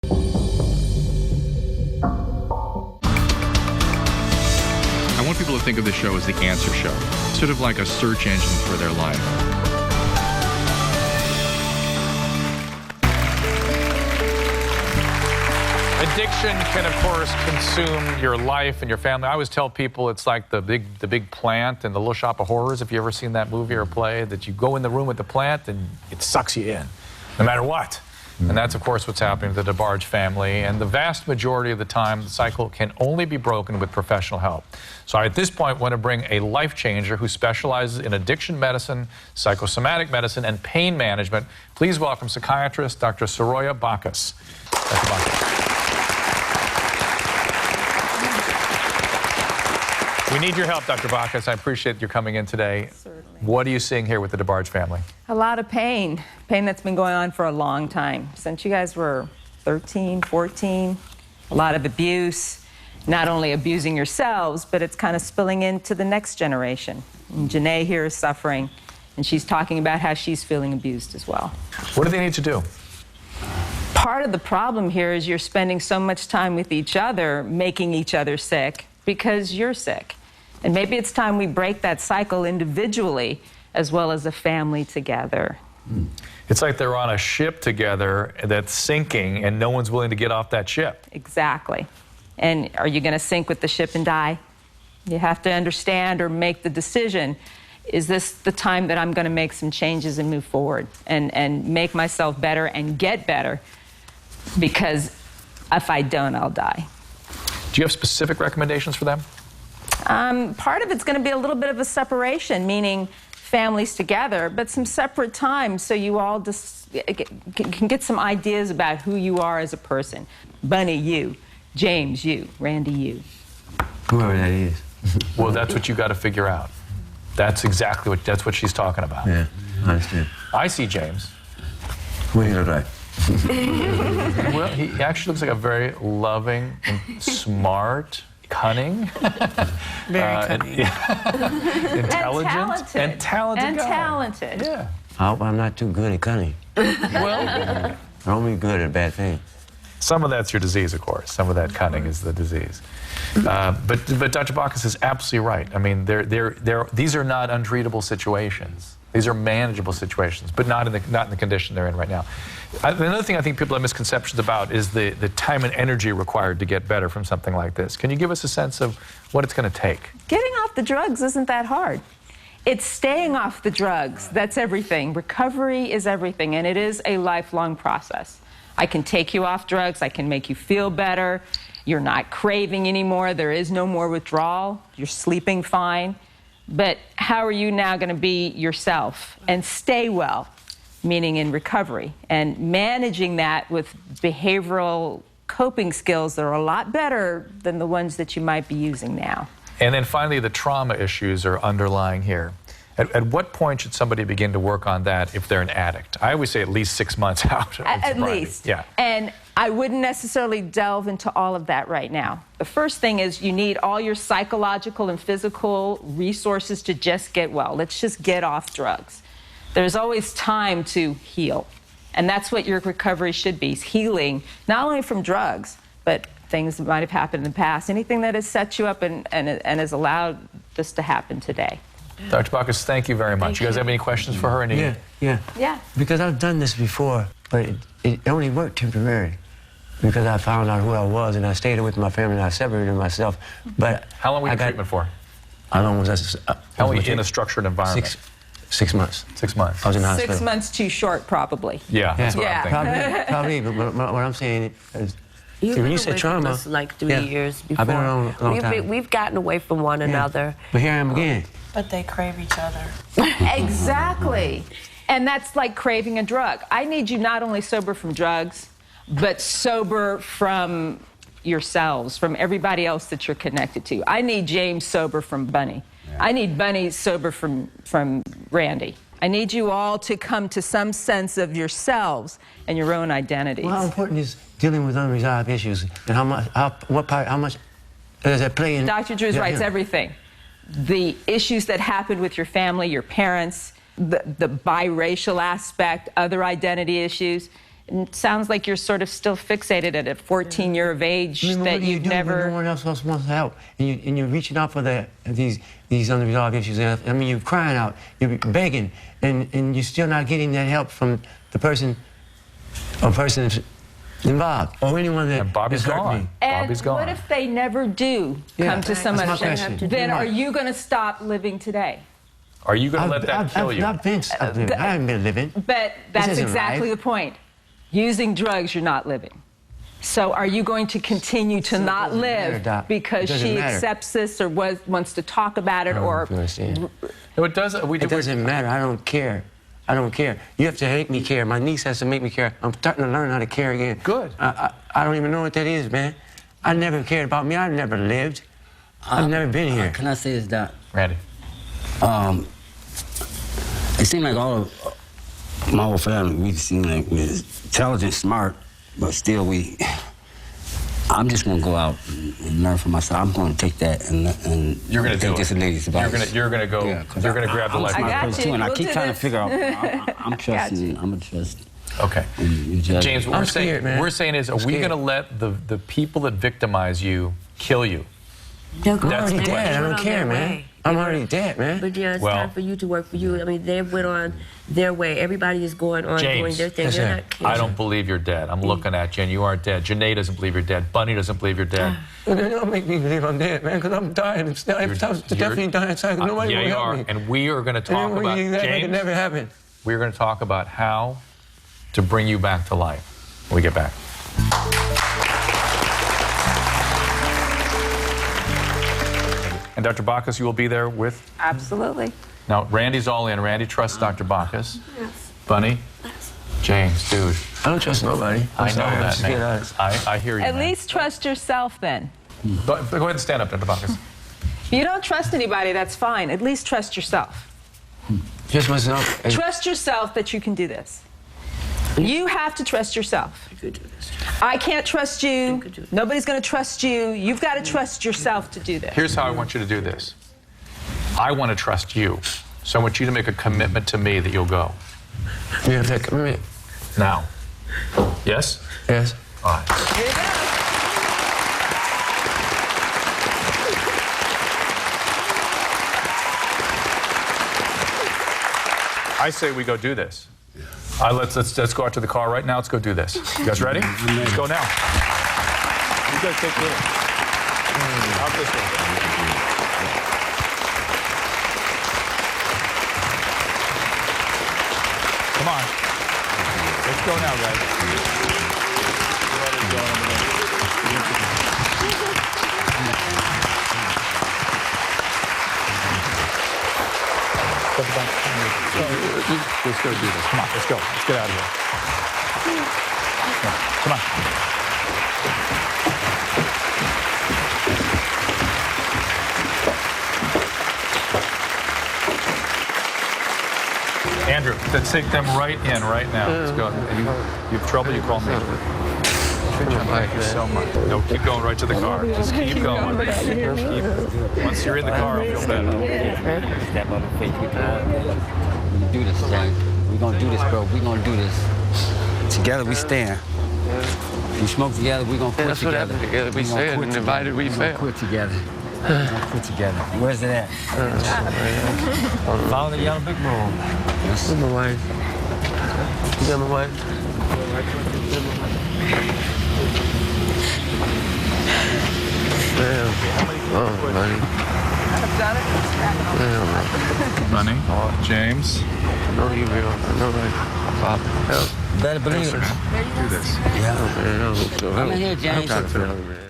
I want people to think of the show as the answer show, sort of like a search engine for their life. Addiction can, of course, consume your life and your family. I always tell people it's like the big plant in the Little Shop of Horrors. If you've ever seen that movie or play, that you go in the room with the plant and it sucks you in, no matter what. And that's, of course, what's happening to the Debarge family. And the vast majority of the time, the cycle can only be broken with professional help. So I, at this point, want to bring a life changer who specializes in addiction medicine, psychosomatic medicine, and pain management. Please welcome psychiatrist Dr. Soroya Bacchus. Dr. Bacchus. We need your help, Dr. Bacchus. I appreciate you coming in today. Certainly. What are you seeing here with the Debarge family? A lot of pain. Pain that's been going on for a long time. Since you guys were 13, 14, a lot of abuse. Not only abusing yourselves, but it's kind of spilling into the next generation. And Janae here is suffering, and she's talking about how she's feeling abused as well. What do they need to do? Part of the problem here is you're spending so much time with each other, making each other sick because you're sick. And maybe it's time we break that cycle individually as well as a family together. It's like they're on a ship together that's sinking and no one's willing to get off that ship. Exactly. And are you going to sink with the ship and die? You have to understand or make the decision, is this the time that I'm going to make some changes and move forward and make myself better and get better? Because if I don't, I'll die. Do you have specific recommendations for them? Part of it's going to be a little bit of a separation, meaning families together, but some separate times so you all just can get some ideas about who you are as a person. Bunny, you. James, you. Randy, you. Whoever that is. Well, that's what you got to figure out. That's exactly what she's talking about. Yeah, I understand. I see James. What do you look like? Well, he actually looks like a very loving and smart, cunning, very cunning, intelligent, and talented guy. Talented. Yeah. I hope I'm not too good at cunning. Well, I'm only good at bad things. some of that's your disease, of course. Some of that cunning is the disease. But Dr. Bacchus is absolutely right. I mean, these are not untreatable situations. These are manageable situations, but not in the condition they're in right now. Another thing I think people have misconceptions about is the time and energy required to get better from something like this. Can you give us a sense of what it's going to take? Getting off the drugs isn't that hard. It's staying off the drugs. That's everything. Recovery is everything, and it is a lifelong process. I can take you off drugs. I can make you feel better. You're not craving anymore. There is no more withdrawal. You're sleeping fine. But how are you now going to be yourself and stay well, meaning in recovery, and managing that with behavioral coping skills that are a lot better than the ones that you might be using now. And then finally, the trauma issues are underlying here. At what point should somebody begin to work on that if they're an addict? I always say at least 6 months out. At least. Yeah. And I wouldn't necessarily delve into all of that right now. The first thing is you need all your psychological and physical resources to just get well. Let's just get off drugs. There's always time to heal. And that's what your recovery should be, healing, not only from drugs, but things that might have happened in the past, anything that has set you up and has allowed this to happen today. Dr. Bacchus, thank you very much. You guys have any questions for her? Yeah. Because I've done this before, but it only worked temporarily. Because I found out who I was, and I stayed with my family, and I separated myself. But how long were you in treatment for? How long was that? How long were you in a structured environment? 6 months. 6 months. I was in the hospital. 6 months too short, probably. Yeah, that's what I'm thinking. Probably, but what I'm saying is, when you say trauma, us like 3 years before. I've been around a long time. We've gotten away from one another. But here I am again. But they crave each other. Exactly. And that's like craving a drug. I need you not only sober from drugs, but sober from yourselves, from everybody else that you're connected to. I need James sober from Bunny. I need Bunny sober from Randy. I need you all to come to some sense of yourselves and your own identities. Well, how important is dealing with unresolved issues, and how much does that play in? Dr. Drews writes everything. The issues that happened with your family, your parents, the biracial aspect, other identity issues. it sounds like you're sort of still fixated at a 14-year of age I mean, that what do you you've do when never... no one else wants help, and you're reaching out for these unresolved issues. I mean, you're crying out, you're begging, and you're still not getting that help from the person or persons involved or anyone that And Bobby's is hurting gone. me. And Bobby's gone. what if they never do Yeah, come to that's some my understanding? question. Then are you going to stop living today? Are you going to let that kill you? I've been living. I haven't been living. But that's isn't exactly life. the point. Using drugs, you're not living. So are you going to continue to not doesn't matter, live Doc. because It doesn't she matter. accepts this or wants to talk about it or... You understand? No, it doesn't. It doesn't matter. I don't care. I don't care. You have to make me care. My niece has to make me care. I'm starting to learn how to care again. Good. I don't even know what that is, man. I never cared about me. I never lived. I've never been here. Can I say this, Doc? Randy. It seemed like all of my whole family, we seem like we're intelligent, smart, but still I'm just gonna go out and learn for myself. I'm gonna take that and You're going to do take it. this lady's advice. You're going to go. Yeah, 'cause you're going to grab the I'm life. I smart got person you. too, and I We'll keep do trying this. to figure out. I'm trusting you. I'm gonna trust. Okay. You judge James, me. what I'm we're saying, scared, man. we're saying is, are we scared. going to let the people that victimize you kill you? They're I'm going already the dead. I Went don't on care, their man. way. I'm already dead, man. But yeah, it's Well- time for you to work for you. I mean, they went on their way. Everybody is going on doing James, their thing. yes, They're sir. not caring. I don't believe you're dead. I'm looking at you, and you aren't dead. Janae doesn't believe you're dead. Bunny doesn't believe you're dead. They don't make me believe I'm dead, man, because I'm dying. I'm still, every time I'm definitely dying inside. Nobody yeah, will you help are. me. And we are going to talk And about, we act like it James, never happened. we're going to talk about how to bring you back to life when we get back. And Dr. Bacchus, you will be there with? Absolutely. Now, Randy's all in. Randy trusts Dr. Bacchus. Bunny? James, dude. I don't trust nobody. I know sorry, I'm that, just being man. honest. I hear you, At man. least trust yourself then. Go ahead and stand up, Dr. Bacchus. If you don't trust anybody, that's fine. At least trust yourself. Just myself. And Trust yourself that you can do this. You have to trust yourself. I can't trust you. Nobody's going to trust you. You've got to trust yourself to do this. Here's how I want you to do this. I want to trust you. So I want you to make a commitment to me that you'll go. you have that commitment. Now. Yes? Yes. All right. Here you go. I say we go do this. Let's go out to the car right now. Let's go do this. You guys ready? Let's go now. You guys take care. Out this way. Come on. Let's go now, guys. Let's go do this. Come on, let's go. Let's get out of here. Come on. Andrew, let's take them right in right now. Let's go. And you have trouble, you call me. Thank you so much. No, keep going right to the car. Just keep going. Once you're in the car, I'll feel better. Step up and face with we do this, James. We're gonna do this, bro. We're gonna do this. Together we stand. We smoke together, we're gonna quit That's what together. happened together. We We gonna said, quit and together. divided we We gonna fail. quit together. We gonna quit together. Where's it at? Follow the yellow big room. Where's my wife? You got my wife? Damn. Oh, buddy. Damn. Bunny, James, I know you real. I know like help. Better believe it. do this. Yeah. Man, I hope so. I'm in here, I'm James. trying to feel it, man.